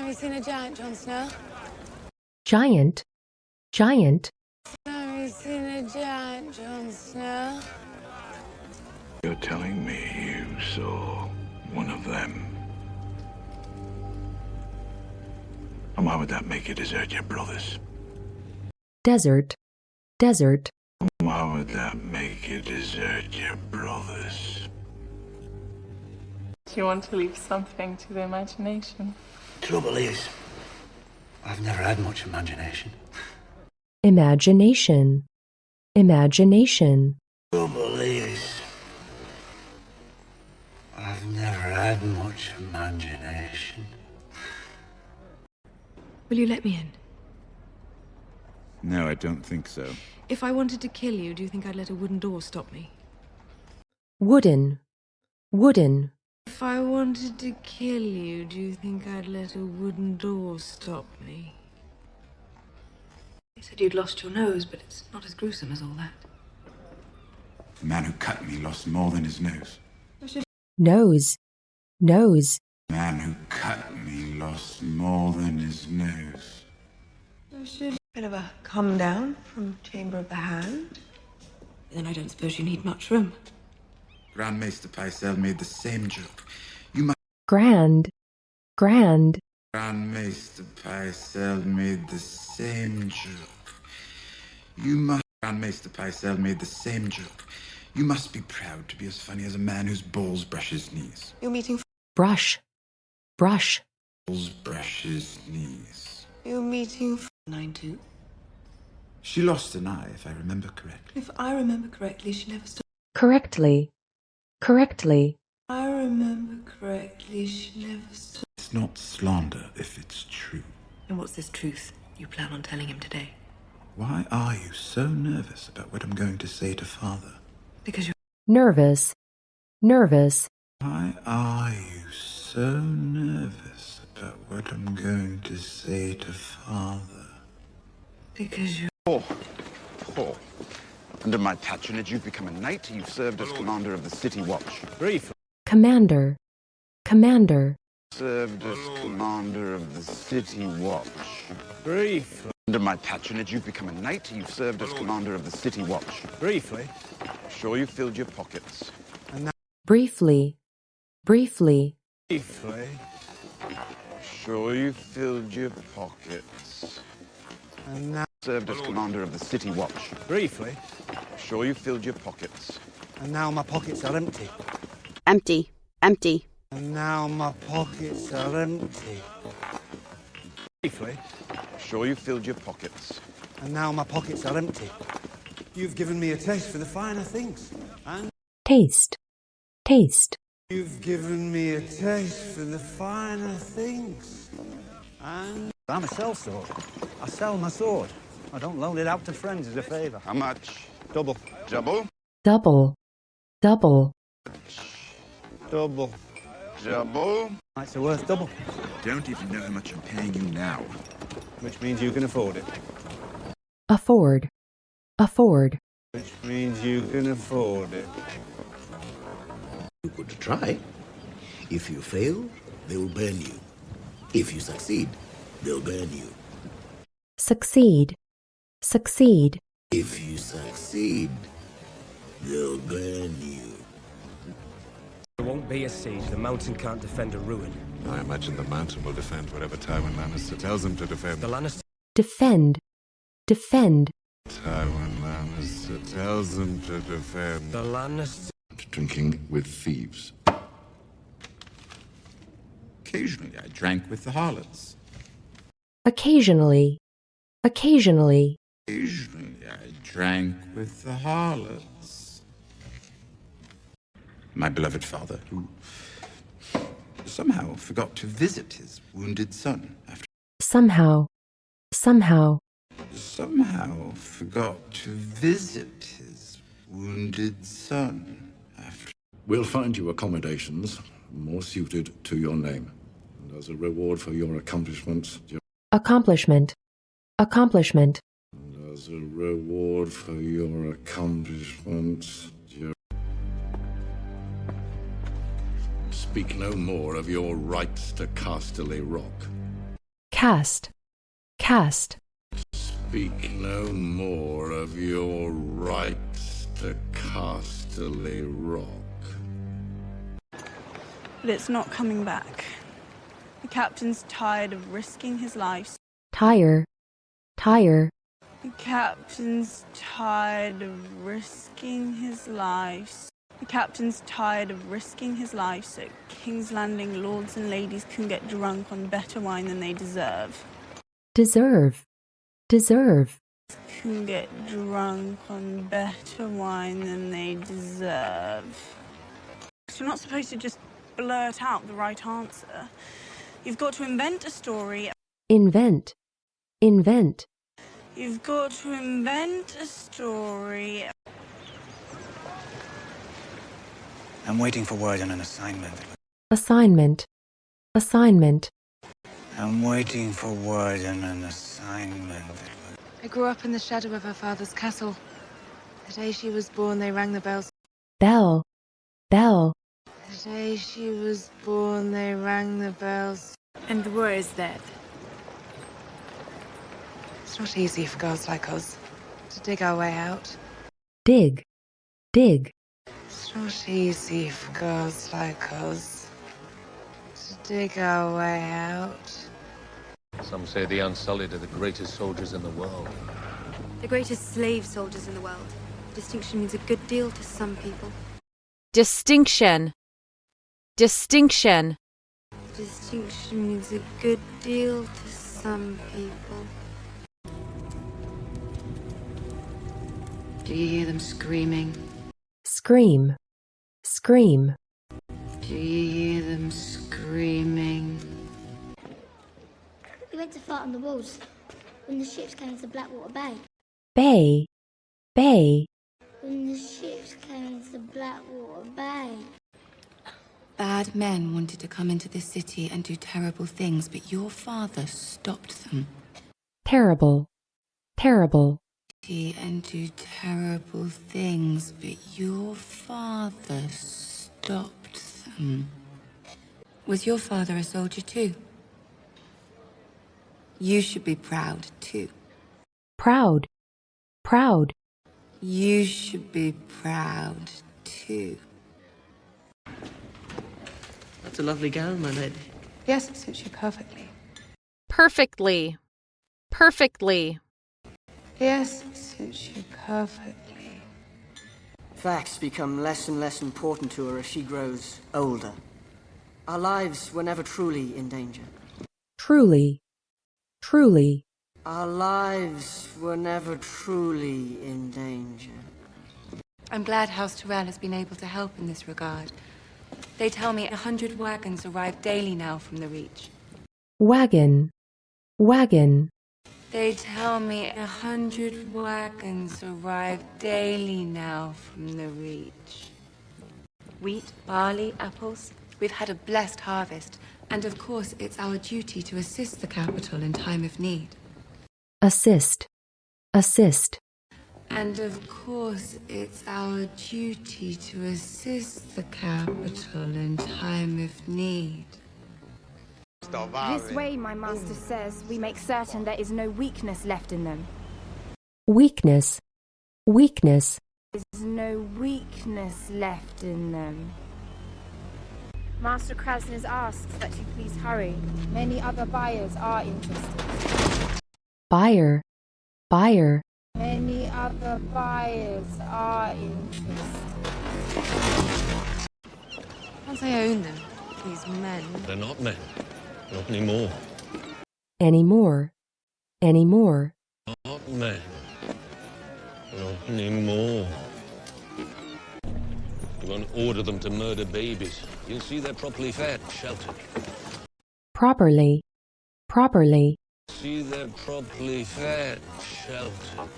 Have you seen a giant, Jon Snow? Giant, giant. Have you seen a giant, Jon Snow? You're telling me you saw one of them? And why would that make you desert your brothers? Desert, desert. Why would that make you desert your brothers? Do you want to leave something to the imagination? Trouble is, I've never had much imagination. Imagination, imagination. Trouble is, I've never had much imagination. Will you let me in? No, I don't think so. If I wanted to kill you, do you think I'd let a wooden door stop me? Wooden, wooden. If I wanted to kill you, do you think I'd let a wooden door stop me? You said you'd lost your nose, but it's not as gruesome as all that. The man who cut me lost more than his nose. Nose, nose. The man who cut me lost more than his nose. Bit of a come down from Chamber of the Hand. Then I don't suppose you need much room. Grand Maester Pycelle made the same joke. Grand, grand. Grand Maester Pycelle made the same joke. Grand Maester Pycelle made the same joke. You must be proud to be as funny as a man whose balls brush his knees. You're meeting... Brush, brush. Balls brush his knees. You're meeting... 9-2. She lost an eye, if I remember correctly. If I remember correctly, she never stopped. Correctly, correctly. I remember correctly, she never stopped. It's not slander if it's true. And what's this truth you plan on telling him today? Why are you so nervous about what I'm going to say to Father? Because you're... Nervous, nervous. Why are you so nervous about what I'm going to say to Father? Because you're... Paul, under my patronage, you've become a knight. You've served as commander of the City Watch. Brief. Commander, commander. Served as commander of the City Watch. Brief. Under my patronage, you've become a knight. You've served as commander of the City Watch. Briefly. Sure you filled your pockets. Briefly, briefly. Briefly. Sure you filled your pockets. And now... Served as commander of the City Watch. Briefly. Sure you filled your pockets. And now my pockets are empty. Empty, empty. And now my pockets are empty. Briefly. Sure you filled your pockets. And now my pockets are empty. You've given me a taste for the finer things. And Taste, taste. you've given me a taste for the finer things. And I'm a sellsword. I sell my sword. I don't loan it out to friends as a favour. How much? Double. Double? Double, double. Double. Double? It's worth double. Don't even know how much I'm paying you now. Which means you can afford it. Afford, afford. Which means you can afford it. You could try. If you fail, they'll burn you. If you succeed, they'll burn you. Succeed, succeed. If you succeed, they'll burn you. There won't be a siege. The mountain can't defend a ruin. I imagine the mountain will defend whatever Tywin Lannister tells him to defend. The Lannister... Defend, defend. Tywin Lannister tells him to defend. The Lannister... Drinking with thieves. Occasionally I drank with the harlots. Occasionally, occasionally. Occasionally I drank with the harlots. My beloved father, who somehow forgot to visit his wounded son after... Somehow, somehow. Somehow forgot to visit his wounded son after... We'll find you accommodations more suited to your name. And as a reward for your accomplishments... Accomplishment, accomplishment. And as a reward for your accomplishments... Speak no more of your rights to Casterly Rock. cast, cast, Speak no more of your rights to Casterly Rock. But it's not coming back. The captain's tired of risking his life. tire, tire, The captain's tired of risking his life. The captain's tired of risking his life so King's Landing lords and ladies can get drunk on better wine than they deserve. deserve, deserve, Can get drunk on better wine than they deserve. You're not supposed to just blurt out the right answer. You've got to invent a story. invent, invent, You've got to invent a story. I'm waiting for word on an assignment. assignment, assignment, I'm waiting for word on an assignment. I grew up in the shadow of her father's castle. The day she was born, they rang the bells. bell, bell, The day she was born, they rang the bells. And where is that? It's not easy for girls like us to dig our way out. dig, dig, It's not easy for girls like us to dig our way out. Some say the Unsullied are the greatest soldiers in the world. The greatest slave soldiers in the world. Distinction means a good deal to some people. Distinction. Distinction. Distinction means a good deal to some people. Do you hear them screaming? scream, scream, Do you hear them screaming? We went to fight on the walls when the ships came to Blackwater Bay. bay, bay, When the ships came to Blackwater Bay. Bad men wanted to come into this city and do terrible things, but your father stopped them. terrible, terrible, And do terrible things, but your father stopped them. Was your father a soldier too? You should be proud too. proud, proud, You should be proud too. That's a lovely gown, my lady. Yes, it suits you perfectly. Perfectly. Perfectly. Yes, it suits you perfectly. Facts become less and less important to her as she grows older. Our lives were never truly in danger. truly, truly, Our lives were never truly in danger. I'm glad House Tyrrell has been able to help in this regard. They tell me 100 wagons arrive daily now from the Reach. wagon, wagon, They tell me 100 wagons arrive daily now from the Reach. Wheat, barley, apples. We've had a blessed harvest, and of course it's our duty to assist the capital in time of need. assist, assist, And of course it's our duty to assist the capital in time of need. This way, my master says, we make certain there is no weakness left in them. weakness, weakness, There's no weakness left in them. Master Krasners asks that you please hurry. Many other buyers are interested. buyer, buyer, Many other buyers are interested. Can't I own them, these men? They're not men. Not anymore. anymore, anymore, Not men. Not anymore. You won't order them to murder babies. You'll see they're properly fed, sheltered. properly, properly, See they're properly fed, sheltered.